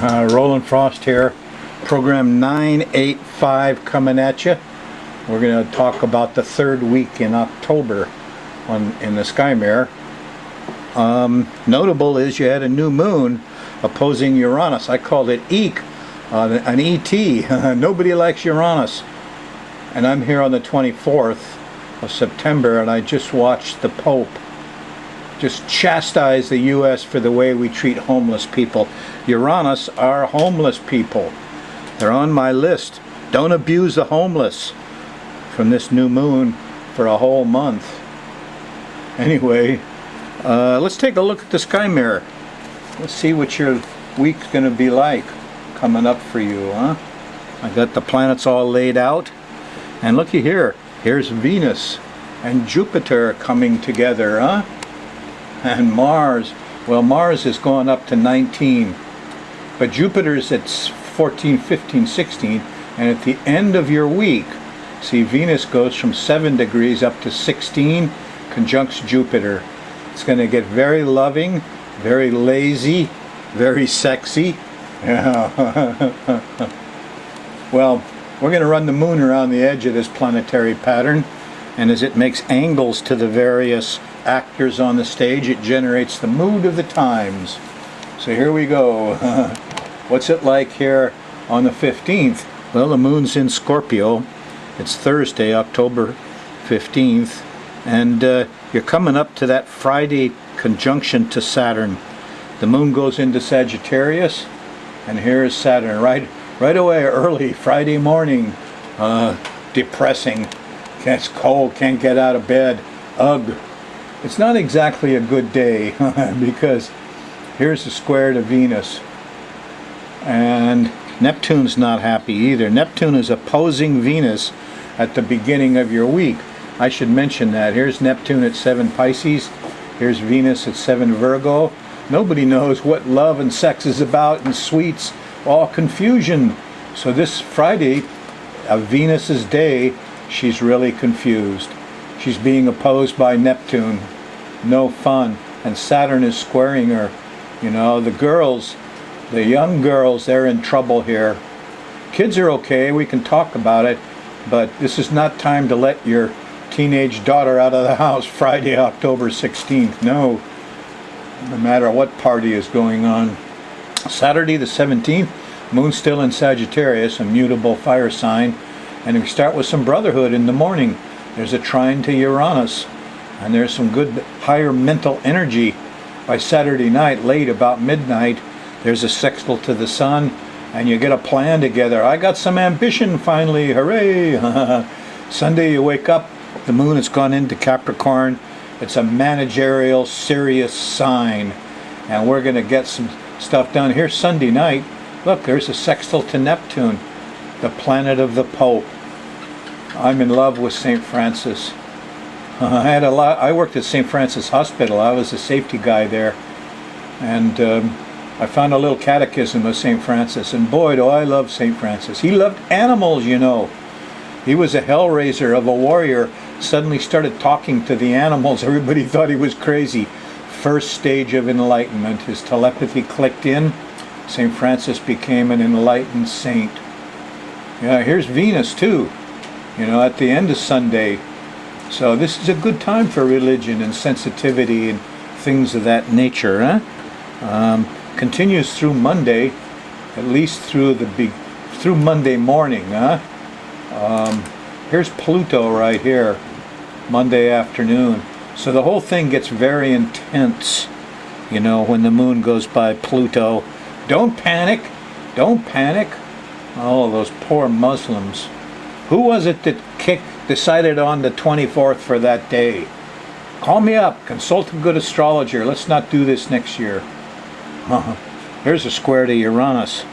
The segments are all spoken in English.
Roland Frost here, program 985 coming at you. We're going to talk about the third week in October in the sky mirror. Notable is you had a new moon opposing Uranus. I called it Eek, an ET. Nobody likes Uranus. And I'm here on the 24th of September, and I just watched the Pope just chastise the U.S. for the way we treat homeless people. Uranus are homeless people. They're on my list. Don't abuse the homeless from this new moon for a whole month. Anyway, let's take a look at the sky mirror. Let's see what your week's going to be like coming up for you, huh? I got the planets all laid out. And looky here. Here's Venus and Jupiter coming together, huh? And Mars, well, Mars is going up to 19, but Jupiter's at 14, 15, 16, and at the end of your week, see, Venus goes from 7 degrees up to 16, conjuncts Jupiter. It's going to get very loving, very lazy, very sexy. Well, we're going to run the moon around the edge of this planetary pattern, and as it makes angles to the various actors on the stage, it generates the mood of the times. So here we go. What's it like here on the 15th? Well, the moon's in Scorpio. It's Thursday, October 15th, and you're coming up to that Friday conjunction to Saturn. The moon goes into Sagittarius, and here's Saturn right away, early Friday morning. Depressing. It's cold, can't get out of bed. Ugh. It's not exactly a good day because here's the square to Venus, and Neptune's not happy either. Neptune is opposing Venus at the beginning of your week. I should mention that. Here's Neptune at 7 Pisces. Here's Venus at 7 Virgo. Nobody knows what love and sex is about, and sweets, all confusion. So this Friday, of Venus's day, she's really confused. She's being opposed by Neptune. No fun. And Saturn is squaring her. You know, the girls, the young girls, they're in trouble here. Kids are okay, we can talk about it, but this is not time to let your teenage daughter out of the house Friday, October 16th. No matter what party is going on. Saturday the 17th, moon's still in Sagittarius, a mutable fire sign, and we start with some brotherhood in the morning. There's a trine to Uranus, and there's some good higher mental energy. By Saturday night, late about midnight, there's a sextile to the sun, and you get a plan together. I got some ambition finally, hooray! Sunday you wake up, the moon has gone into Capricorn. It's a managerial, serious sign, and we're going to get some stuff done. Here's Sunday night. Look, there's a sextile to Neptune, the planet of the Pope. I'm in love with St. Francis. I worked at St. Francis Hospital. I was a safety guy there, and I found a little catechism of St. Francis, and boy, do I love St. Francis. He loved animals, you know. He was a hellraiser of a warrior. Suddenly started talking to the animals. Everybody thought he was crazy. First stage of enlightenment. His telepathy clicked in. St. Francis became an enlightened saint. Yeah, here's Venus too, you know, at the end of Sunday. So this is a good time for religion and sensitivity and things of that nature, huh? Continues through Monday, at least through Monday morning, huh? Here's Pluto right here, Monday afternoon. So the whole thing gets very intense, you know, when the moon goes by Pluto. Don't panic. Don't panic. Oh, those poor Muslims. Who was it that decided on the 24th for that day? Call me up. Consult a good astrologer. Let's not do this next year. Here's a square to Uranus.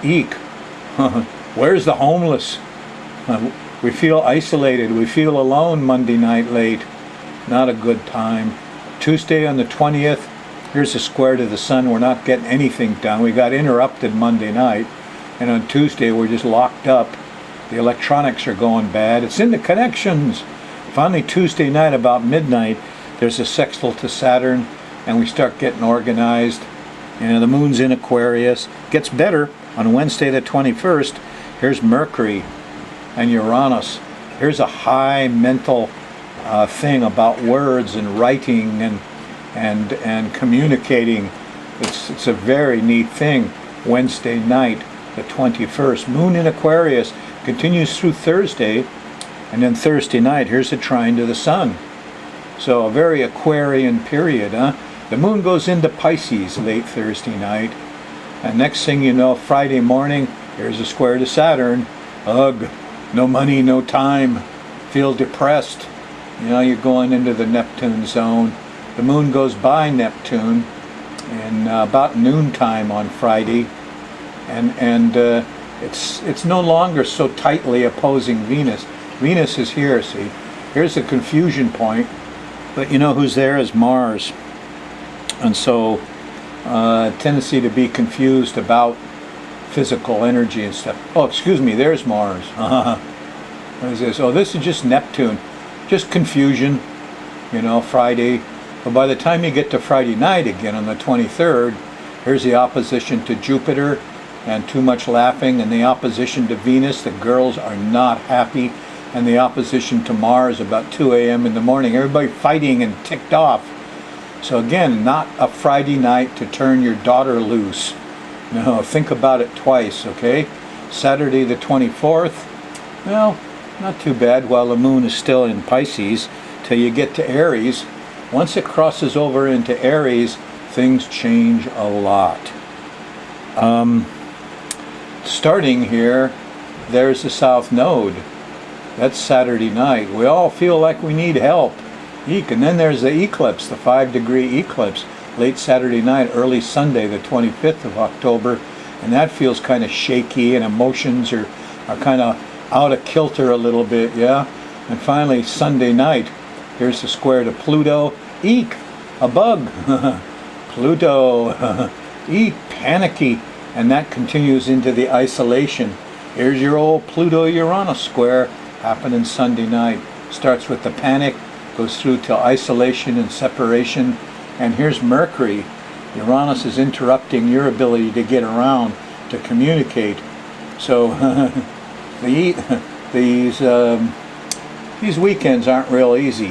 Eek. Where's the homeless? We feel isolated. We feel alone Monday night late. Not a good time. Tuesday on the 20th. Here's a square to the sun. We're not getting anything done. We got interrupted Monday night, and on Tuesday we're just locked up. The electronics are going bad. It's in the connections. Finally, Tuesday night about midnight, there's a sextile to Saturn, and we start getting organized. The moon's in Aquarius. Gets better on Wednesday the 21st. Here's Mercury and Uranus. Here's a high mental thing about words and writing and communicating. It's a very neat thing. Wednesday night, the 21st. Moon in Aquarius continues through Thursday, and then Thursday night, here's a trine to the sun. So a very Aquarian period, huh? The moon goes into Pisces late Thursday night, and next thing you know, Friday morning, here's a square to Saturn. Ugh, no money, no time, feel depressed. You're going into the Neptune zone. The moon goes by Neptune in about noontime on Friday, and it's no longer so tightly opposing Venus. Venus is here, see. Here's the confusion point, but you know who's there is Mars. And so tendency to be confused about physical energy and stuff. Oh, excuse me, there's Mars. What is this? Oh, this is just Neptune. Just confusion, Friday. But by the time you get to Friday night again on the 23rd, here's the opposition to Jupiter and too much laughing, and the opposition to Venus. The girls are not happy, and the opposition to Mars about 2 a.m. in the morning. Everybody fighting and ticked off. So again, not a Friday night to turn your daughter loose. No, think about it twice, okay? Saturday the 24th, well, not too bad while the moon is still in Pisces till you get to Aries. Once it crosses over into Aries, things change a lot. Starting here, there's the South Node. That's Saturday night. We all feel like we need help. Eek. And then there's the eclipse, the 5-degree eclipse, late Saturday night, early Sunday, the 25th of October. And that feels kind of shaky, and emotions are kind of out of kilter a little bit, yeah? And finally, Sunday night, here's the square to Pluto. Eek, a bug. Pluto, eek, panicky. And that continues into the isolation. Here's your old Pluto-Uranus square happening Sunday night. Starts with the panic, goes through to isolation and separation. And here's Mercury. Uranus is interrupting your ability to get around, to communicate. So these weekends aren't real easy.